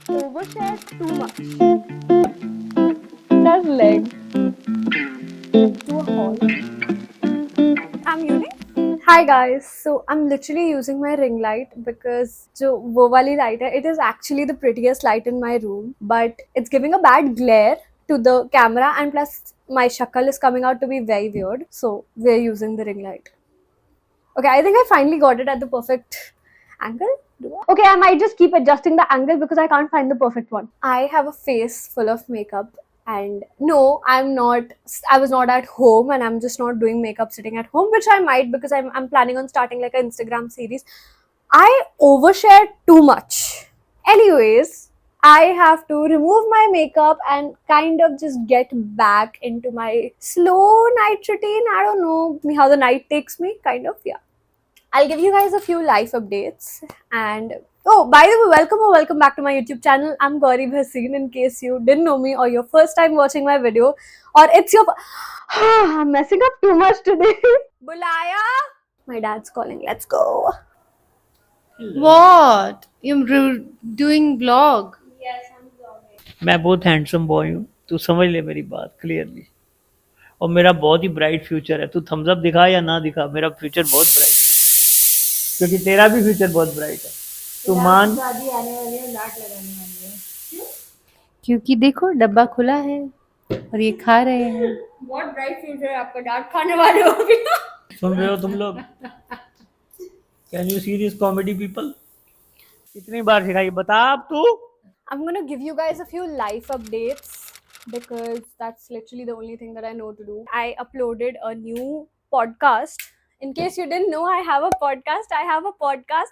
overshare too much. Does leg to a hall. I'm using. Hi guys, so I'm literally using my ring light because जो वो वाली light है, it is actually the prettiest light in my room, but it's giving a bad glare to the camera, and plus my shakal is coming out to be very weird, so we're using the ring light. Okay, I think I finally got it at the perfect angle. Okay, I might just keep adjusting the angle because I can't find the perfect one. I have a face full of makeup, and no, I'm not. I was not at home, and I'm just not doing makeup sitting at home, which I might because I'm planning on starting like an Instagram series. I overshare too much. Anyways, I have to remove my makeup and kind of just get back into my slow night routine. I don't know how the night takes me, kind of, yeah. I'll give you guys a few life updates. And oh, by the way, welcome back to my YouTube channel. I'm Gauri Bhasin, in case you didn't know me or your first time watching my video, or it's your I'm messing up too much today. Bulaya. My dad's calling. Let's go. What? You're doing vlog? Yes, I'm vlogging. मैं बहुत handsome boy हूँ, तू समझ ले मेरी बात clearly. और मेरा बहुत ही ब्राइट फ्यूचर है। तू थम्स अप दिखा या ना दिखा, मेरा फ्यूचर बहुत ब्राइट है, क्योंकि तेरा भी फ्यूचर बहुत ब्राइट है। तू मान। शादी आने वाली है, लाट लगाने वाली है। क्यों? क्योंकि देखो डब्बा खुला है और ये खा रहे हैं। बहुत ब्राइट फ्यूचर है आपका, डांट खाने वाले हो अभी। सुन रहे हो तुम लोग? Can you see this comedy people? कितनी बार सिखाई बता अब तू? I'm gonna give you guys a few life updates because that's literally the only thing that I know to do. I uploaded a new podcast. In case you didn't know, I have a podcast.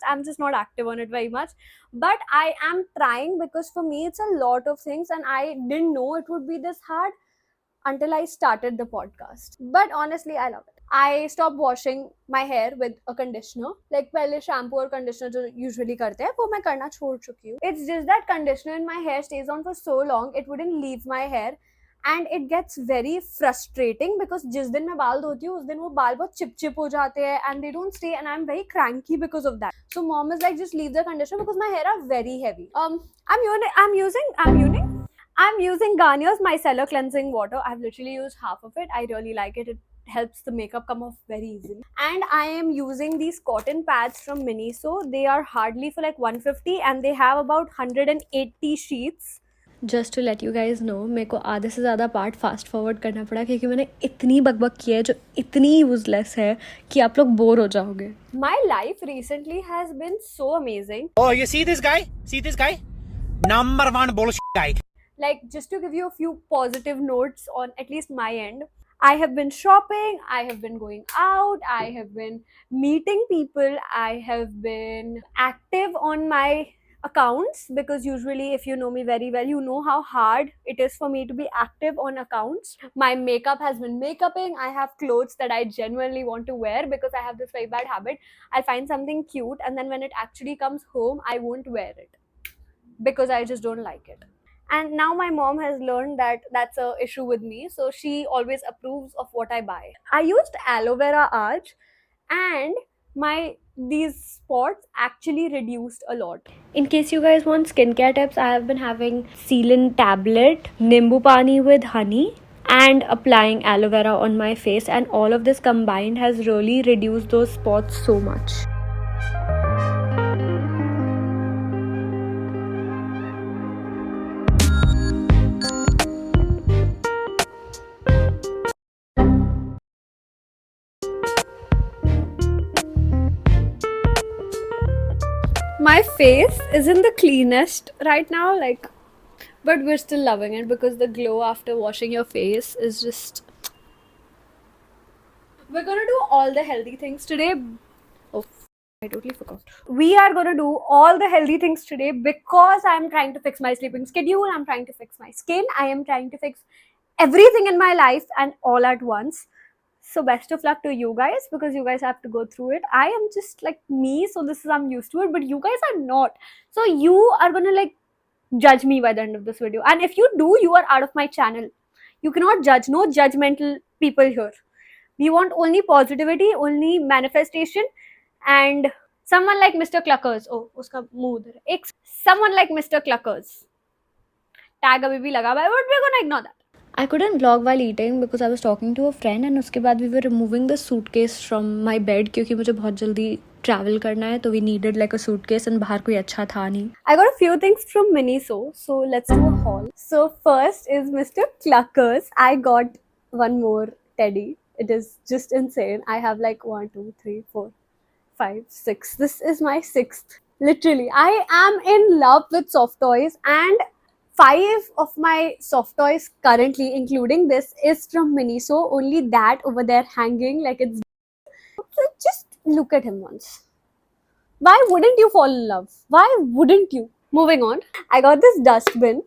I'm just not active on it very much. But I am trying because for me it's a lot of things and I didn't know it would be this hard until I started the podcast. But honestly, I love it. I stopped washing my hair with a conditioner. Like पहले shampoo और conditioner जो usually करते हैं वो मैं करना छोड़ चुकी हूँ. It's just that conditioner in my hair stays on for so long, it wouldn't leave my hair. And it gets very frustrating because जिस दिन मैं बाल धोती हूँ उस दिन वो बाल बहुत चिप हो जाते हैं and they don't stay and I'm very cranky because of that. So mom is like, just leave the conditioner because my hair are very heavy. I'm using Garnier's Micellar Cleansing Water. I've literally used half of it. I really like it. It helps the makeup come off very easily. And I am using these cotton pads from Miniso. They are hardly for like 150 and they have about 180 sheets. Just to let you guys know, मेरे को आधे से ज़्यादा part fast forward करना पड़ा क्योंकि मैंने इतनी बकबक की है जो इतनी यूजलेस है कि आप लोग बोर हो जाओगे. My life recently has been so amazing. Oh, you see this guy? See this guy? Number one bullshit guy. Like, just to give you a few positive notes on at least my end, I have been shopping, I have been going out, I have been meeting people, I have been active on my accounts because usually if you know me very well, you know how hard it is for me to be active on accounts. My makeup has been makeuping. I have clothes that I genuinely want to wear because I have this very bad habit. I'll find something cute and then when it actually comes home, I won't wear it because I just don't like it. And now my mom has learned that that's a issue with me, so she always approves of what I buy. I used aloe vera arch and these spots actually reduced a lot. In case you guys want skincare tips, I have been having Sealant tablet, Nimbu Pani with honey, and applying aloe vera on my face, and all of this combined has really reduced those spots so much. My face isn't the cleanest right now, like, but we're still loving it because the glow after washing your face is just. We're gonna do all the healthy things today. Oh, I totally forgot. We are gonna do all the healthy things today because I'm trying to fix my sleeping schedule, I'm trying to fix my skin, I am trying to fix everything in my life and all at once. So best of luck to you guys because you guys have to go through it. I am just like me, so I'm used to it, but you guys are not. So you are gonna like judge me by the end of this video. And if you do, you are out of my channel. You cannot judge. No judgmental people here. We want only positivity, only manifestation, and Someone like Mr. Cluckers. Oh, उसका मुंह उधर है. एक someone like Mr. Cluckers. Tag अभी भी लगा हुआ है, but we're gonna ignore that. I couldn't vlog while eating because I was talking to a friend and उसके बाद we were removing the suitcase from my bed क्योंकि मुझे बहुत जल्दी travel करना है तो we needed like a suitcase and बाहर कोई अच्छा था नहीं. I got a few things from Miniso, so let's do a haul. So first is Mr. Cluckers. I got one more teddy. It is just insane. I have like 1, 2, 3, 4, 5, 6. This is my 6th. Literally, I am in love with soft toys and 5 of my soft toys currently, including this, is from Miniso. Only that over there hanging like it's. So just look at him once. Why wouldn't you fall in love? Why wouldn't you? Moving on, I got this dustbin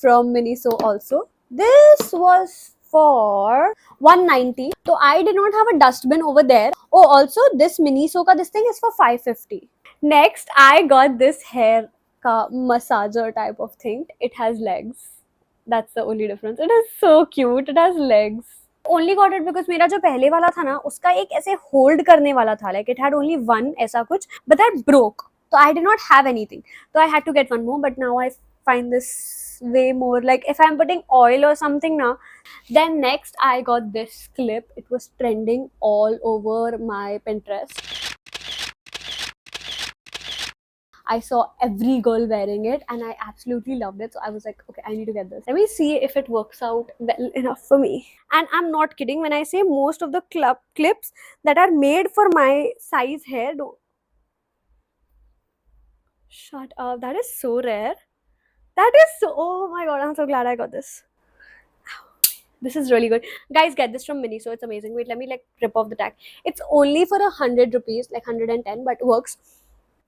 from Miniso also. This was for 190. So I did not have a dustbin over there. Oh, also this Miniso ka this thing is for 550. Next, I got this hair massager type of thing. It has legs. That's the only difference. It is so cute. It has legs. Only got it because मेरा जो पहले वाला था ना उसका एक ऐसे hold करने वाला था, like it had only one ऐसा कुछ, but that broke. So I did not have anything. So I had to get one more, but now I find this way more like if I'm putting oil or something now. Then next I got this clip. It was trending all over my Pinterest. I saw every girl wearing it and I absolutely loved it. So I was like, okay, I need to get this. Let me see if it works out well enough for me. And I'm not kidding when I say most of the clips that are made for my size hair don't. Shut up. That is so rare. That is so. Oh my god, I'm so glad I got this. This is really good. Guys, get this from Miniso. It's amazing. Wait, let me like rip off the tag. It's only for 100 rupees, like 110, but works.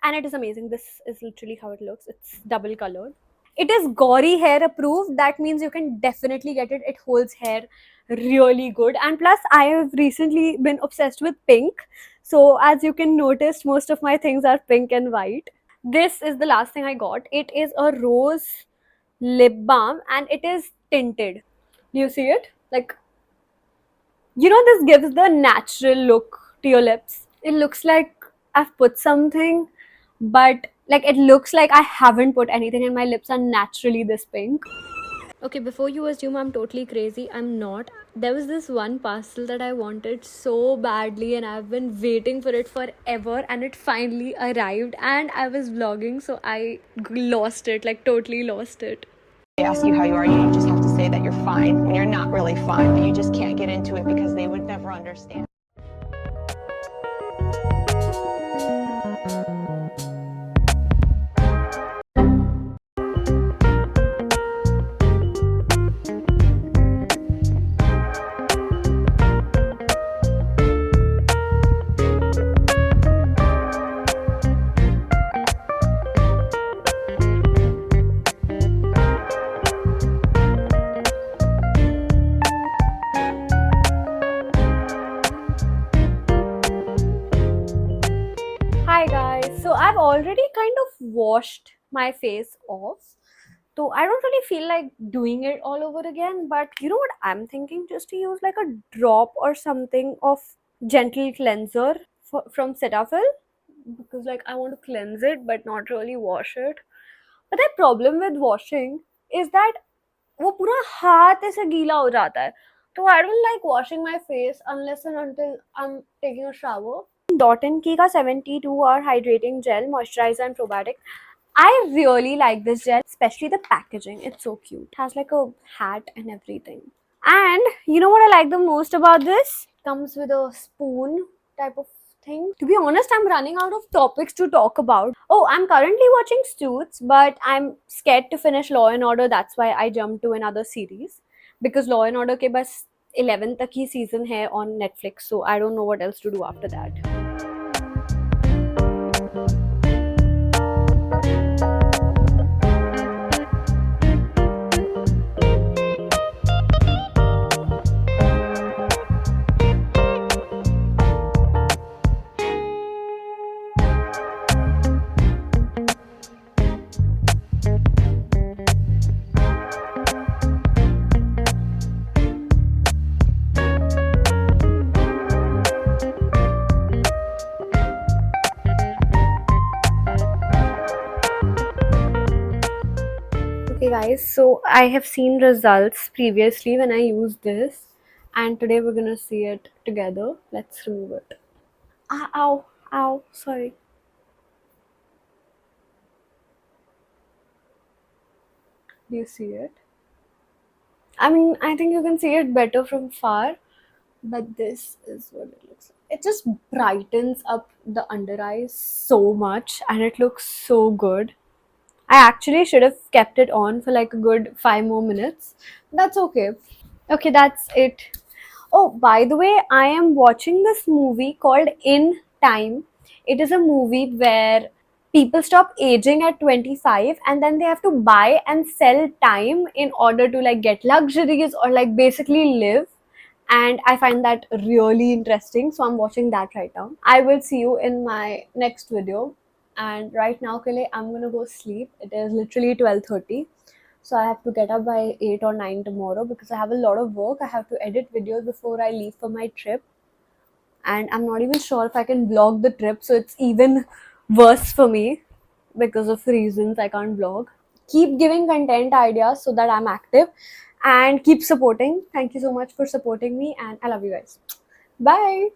And it is amazing. This is literally how it looks. It's double colored. It is gory hair approved. That means you can definitely get it. It holds hair really good. And plus, I have recently been obsessed with pink. So as you can notice, most of my things are pink and white. This is the last thing I got. It is a rose lip balm and it is tinted. Do you see it? Like, you know, this gives the natural look to your lips. It looks like I've put something, but like it looks like I haven't put anything and my lips are naturally this pink. Okay, before you assume I'm totally crazy, I'm not. There was this one parcel that I wanted so badly and I've been waiting for it forever and it finally arrived and I was vlogging so I lost it, like totally lost it. They ask you how you are, you just have to say that you're fine when you're not really fine, but you just can't get into it because they would never understand. Hi guys, so I've already kind of washed my face off, so I don't really feel like doing it all over again, but you know what I'm thinking, just to use like a drop or something of gentle cleanser from Cetaphil, because like I want to cleanse it but not really wash it. But the problem with washing is that वो पूरा हाथ ऐसे गीला हो जाता है, तो I don't like washing my face unless and until I'm taking a shower. Dot & Key का 72-hour hydrating gel, moisturizer and probiotic. I really like this gel, especially the packaging. It's so cute. It has like a hat and everything. And you know what I like the most about this? Comes with a spoon type of thing. To be honest, I'm running out of topics to talk about. Oh, I'm currently watching Suits, but I'm scared to finish Law & Order. That's why I jumped to another series. Because Law & Order के बस 11 तक ही season है on Netflix. So I don't know what else to do after that. Okay guys, so I have seen results previously when I used this, and today we're gonna see it together. Let's remove it. Ah, ow, ow, sorry. Do you see it? I mean, I think you can see it better from far, but this is what it looks like. It just brightens up the under eyes so much and it looks so good. I actually should have kept it on for like a good 5 more minutes. That's okay. Okay, that's it. Oh, by the way, I am watching this movie called In Time. It is a movie where people stop aging at 25 and then they have to buy and sell time in order to like get luxuries or like basically live. And I find that really interesting. So I'm watching that right now. I will see you in my next video. And right now, Kale, I'm gonna go sleep. It is literally 12:30. So I have to get up by 8 or 9 tomorrow because I have a lot of work. I have to edit videos before I leave for my trip. And I'm not even sure if I can vlog the trip. So it's even worse for me because of reasons I can't vlog. Keep giving content ideas so that I'm active and keep supporting. Thank you so much for supporting me and I love you guys. Bye.